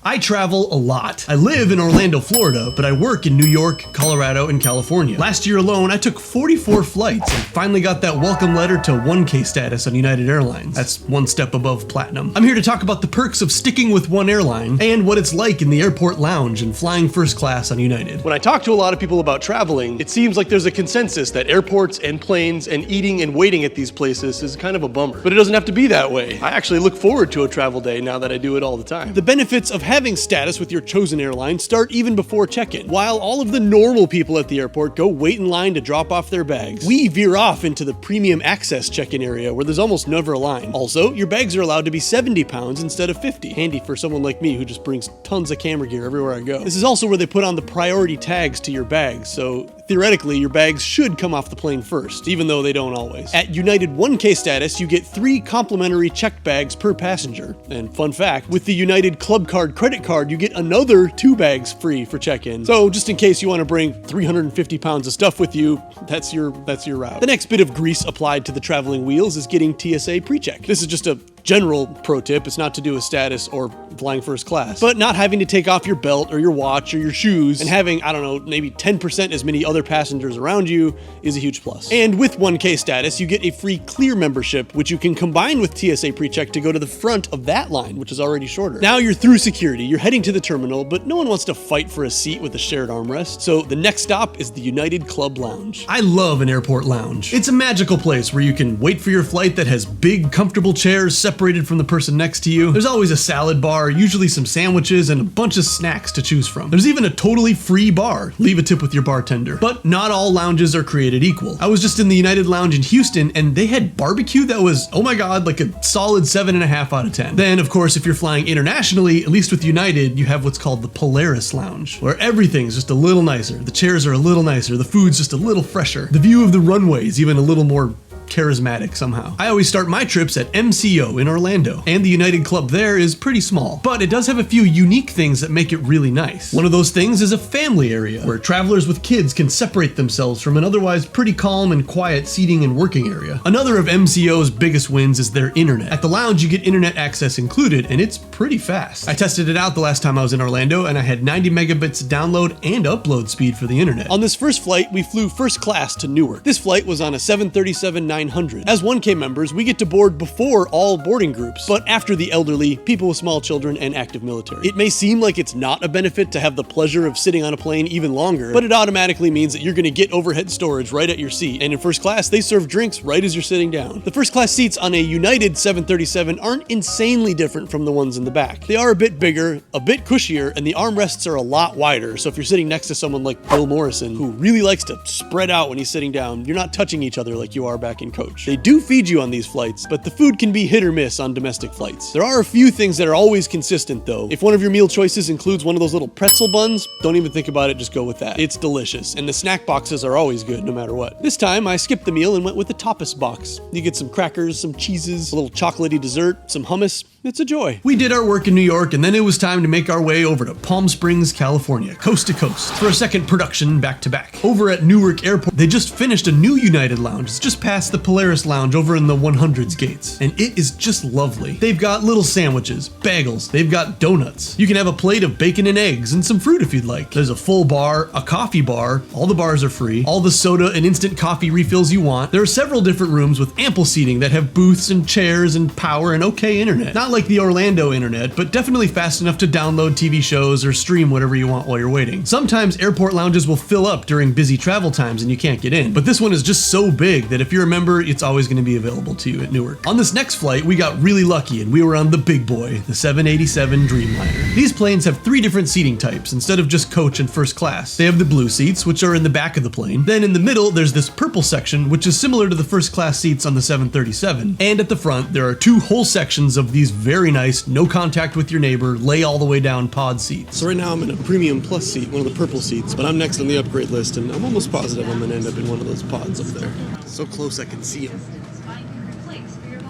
I travel a lot. I live in Orlando, Florida, but I work in New York, Colorado, and California. Last year alone, I took 44 flights and finally got that welcome letter to 1K status on United Airlines. That's one step above platinum. I'm here to talk about the perks of sticking with one airline and what it's like in the airport lounge and flying first class on United. When I talk to a lot of people about traveling, it seems like there's a consensus that airports and planes and eating and waiting at these places is kind of a bummer. But it doesn't have to be that way. I actually look forward to a travel day now that I do it all the time. The benefits of having status with your chosen airline start even before check-in. While all of the normal people at the airport go wait in line to drop off their bags, we veer off into the premium access check-in area where there's almost never a line. Also, your bags are allowed to be 70 pounds instead of 50. Handy for someone like me who just brings tons of camera gear everywhere I go. This is also where they put on the priority tags to your bags, so theoretically your bags should come off the plane first, even though they don't always. At United 1K status, you get 3 complimentary checked bags per passenger. And fun fact, with the United Club Card credit card, you get another 2 bags free for check-in. So just in case you want to bring 350 pounds of stuff with you, that's your route. The next bit of grease applied to the traveling wheels is getting TSA pre-check. This is just a general pro tip. It's not to do with status or flying first class, but not having to take off your belt or your watch or your shoes and having, I don't know, maybe 10% as many other passengers around you is a huge plus. And with 1K status, you get a free Clear membership, which you can combine with TSA pre-check to go to the front of that line, which is already shorter. Now you're through security, you're heading to the terminal, but no one wants to fight for a seat with a shared armrest. So the next stop is the United Club Lounge. I love an airport lounge. It's a magical place where you can wait for your flight that has big, comfortable chairs separated from the person next to you. There's always a salad bar, usually some sandwiches, and a bunch of snacks to choose from. There's even a totally free bar. Leave a tip with your bartender. But not all lounges are created equal. I was just in the United Lounge in Houston, and they had barbecue that was, oh my god, like a solid 7.5 out of 10. Then, of course, if you're flying internationally, at least with United, you have what's called the Polaris Lounge, where everything's just a little nicer. The chairs are a little nicer. The food's just a little fresher. The view of the runway is even a little more charismatic somehow. I always start my trips at MCO in Orlando, and the United Club there is pretty small, but it does have a few unique things that make it really nice. One of those things is a family area, where travelers with kids can separate themselves from an otherwise pretty calm and quiet seating and working area. Another of MCO's biggest wins is their internet. At the lounge, you get internet access included, and it's pretty fast. I tested it out the last time I was in Orlando, and I had 90 megabits download and upload speed for the internet. On this first flight, we flew first class to Newark. This flight was on a 737-900. As 1K members, we get to board before all boarding groups, but after the elderly, people with small children, and active military. It may seem like it's not a benefit to have the pleasure of sitting on a plane even longer, but it automatically means that you're going to get overhead storage right at your seat, and in first class, they serve drinks right as you're sitting down. The first class seats on a United 737 aren't insanely different from the ones in the back. They are a bit bigger, a bit cushier, and the armrests are a lot wider, so if you're sitting next to someone like Bill Morrison, who really likes to spread out when he's sitting down, you're not touching each other like you are back in coach. They do feed you on these flights, but the food can be hit or miss on domestic flights. There are a few things that are always consistent though. If one of your meal choices includes one of those little pretzel buns, don't even think about it, just go with that. It's delicious, and the snack boxes are always good no matter what. This time I skipped the meal and went with the tapas box. You get some crackers, some cheeses, a little chocolatey dessert, some hummus. It's a joy. We did our work in New York, and then it was time to make our way over to Palm Springs, California, coast to coast, for a second production back-to-back. Over at Newark Airport, they just finished a new United Lounge. It's just past the Polaris Lounge over in the 100s gates, and it is just lovely. They've got little sandwiches, bagels, they've got donuts. You can have a plate of bacon and eggs and some fruit if you'd like. There's a full bar, a coffee bar, all the bars are free, all the soda and instant coffee refills you want. There are several different rooms with ample seating that have booths and chairs and power and okay internet. Not like the Orlando internet, but definitely fast enough to download TV shows or stream whatever you want while you're waiting. Sometimes airport lounges will fill up during busy travel times and you can't get in, but this one is just so big that if you're a member, it's always going to be available to you at Newark. On this next flight, we got really lucky and we were on the big boy, the 787 Dreamliner. These planes have 3 different seating types instead of just coach and first class. They have the blue seats, which are in the back of the plane. Then in the middle, there's this purple section, which is similar to the first class seats on the 737. And at the front, there are 2 whole sections of these very nice, no contact with your neighbor, lay all the way down pod seats. So right now I'm in a premium plus seat, one of the purple seats, but I'm next on the upgrade list and I'm almost positive I'm gonna end up in one of those pods up there. So close I can see them.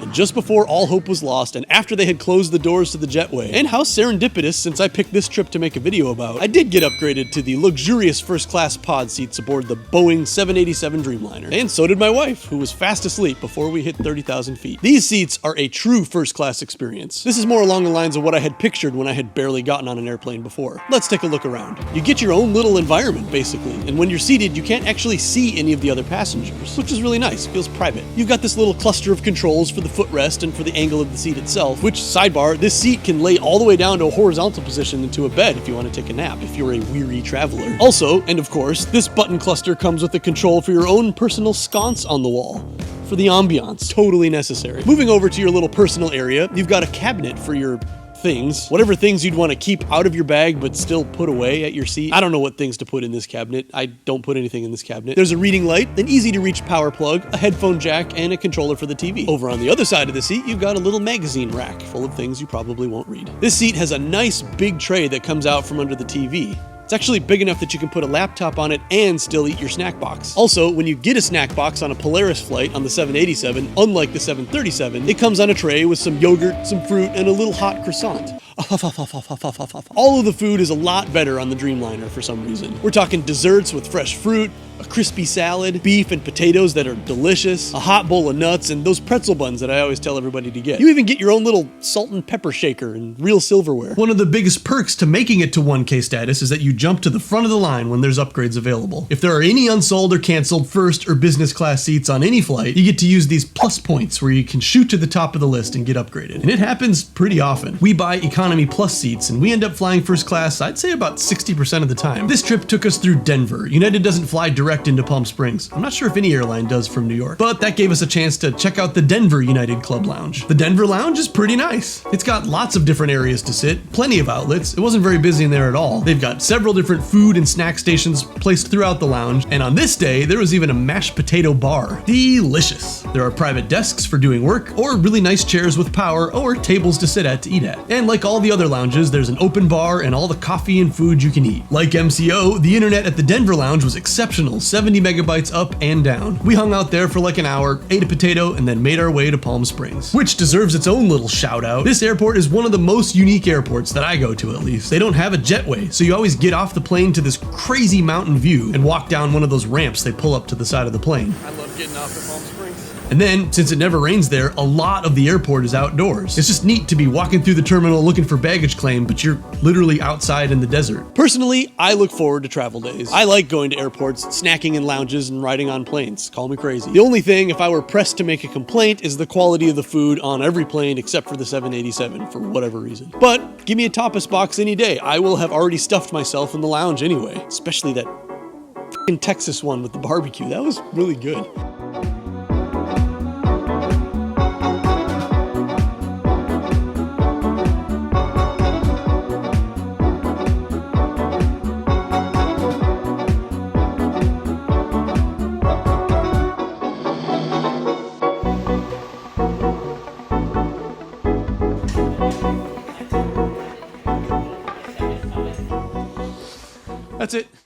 And happened just before all hope was lost and after they had closed the doors to the jetway. And how serendipitous, since I picked this trip to make a video about, I did get upgraded to the luxurious first-class pod seats aboard the Boeing 787 Dreamliner. And so did my wife, who was fast asleep before we hit 30,000 feet. These seats are a true first-class experience. This is more along the lines of what I had pictured when I had barely gotten on an airplane before. Let's take a look around. You get your own little environment, basically, and when you're seated, you can't actually see any of the other passengers, which is really nice. Feels private. You've got this little cluster of controls for the footrest and for the angle of the seat itself, which, sidebar, this seat can lay all the way down to a horizontal position into a bed if you want to take a nap, if you're a weary traveler. Also, and of course, this button cluster comes with a control for your own personal sconce on the wall. For the ambiance, totally necessary. Moving over to your little personal area, you've got a cabinet for your things, whatever things you'd want to keep out of your bag but still put away at your seat. I don't know what things to put in this cabinet. I don't put anything in this cabinet. There's a reading light, an easy to reach power plug, a headphone jack, and a controller for the TV. Over on the other side of the seat, you've got a little magazine rack full of things you probably won't read. This seat has a nice big tray that comes out from under the TV. It's actually big enough that you can put a laptop on it and still eat your snack box. Also, when you get a snack box on a Polaris flight on the 787, unlike the 737, it comes on a tray with some yogurt, some fruit, and a little hot croissant. All of the food is a lot better on the Dreamliner for some reason. We're talking desserts with fresh fruit, a crispy salad, beef and potatoes that are delicious, a hot bowl of nuts, and those pretzel buns that I always tell everybody to get. You even get your own little salt and pepper shaker and real silverware. One of the biggest perks to making it to 1K status is that you jump to the front of the line when there's upgrades available. If there are any unsold or canceled first or business class seats on any flight, you get to use these plus points where you can shoot to the top of the list and get upgraded. And it happens pretty often. We buy economy plus seats and we end up flying first class, I'd say about 60% of the time. This trip took us through Denver. United doesn't fly direct into Palm Springs. I'm not sure if any airline does from New York, but that gave us a chance to check out the Denver United Club Lounge. The Denver Lounge is pretty nice. It's got lots of different areas to sit, plenty of outlets. It wasn't very busy in there at all. They've got several different food and snack stations placed throughout the lounge, and on this day, there was even a mashed potato bar. Delicious. There are private desks for doing work, or really nice chairs with power, or tables to sit at to eat at. And like all the other lounges, there's an open bar and all the coffee and food you can eat. Like MCO, the internet at the Denver Lounge was exceptional, 70 megabytes up and down. We hung out there for like an hour, ate a potato, and then made our way to Palm Springs, which deserves its own little shout out. This airport is one of the most unique airports that I go to, at least. They don't have a jetway, so you always get off the plane to this crazy mountain view and walk down one of those ramps they pull up to the side of the plane. I love getting off at Palm Springs. And then, since it never rains there, a lot of the airport is outdoors. It's just neat to be walking through the terminal looking for baggage claim, but you're literally outside in the desert. Personally, I look forward to travel days. I like going to airports, snacking in lounges, and riding on planes. Call me crazy. The only thing, if I were pressed to make a complaint, is the quality of the food on every plane except for the 787, for whatever reason. But give me a tapas box any day. I will have already stuffed myself in the lounge anyway. Especially that f***ing Texas one with the barbecue. That was really good. That's it.